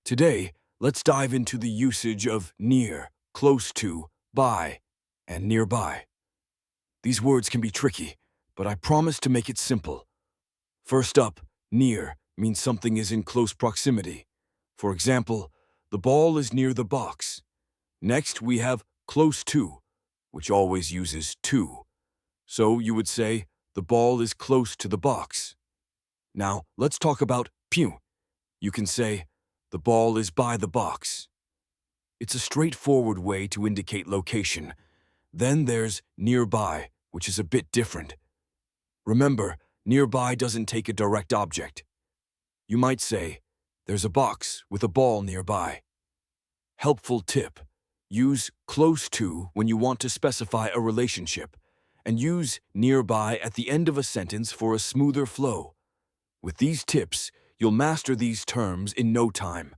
Today, let's dive into the usage of near, close to, by, and nearby. These words can be tricky, but I promise to make it simple. First up, near means something is in close proximity. For example, the ball is near the box. Next, we have close to, which always uses to. So you would say, the ball is close to the box. Now, let's talk about più. You can say, the ball is by the box. It's a straightforward way to indicate location. Then there's nearby, which is a bit different. Remember, nearby doesn't take a direct object. You might say, there's a box with a ball nearby. Helpful tip: use close to when you want to specify a relationship, and use nearby at the end of a sentence for a smoother flow. With these tips, you'll master these terms in no time.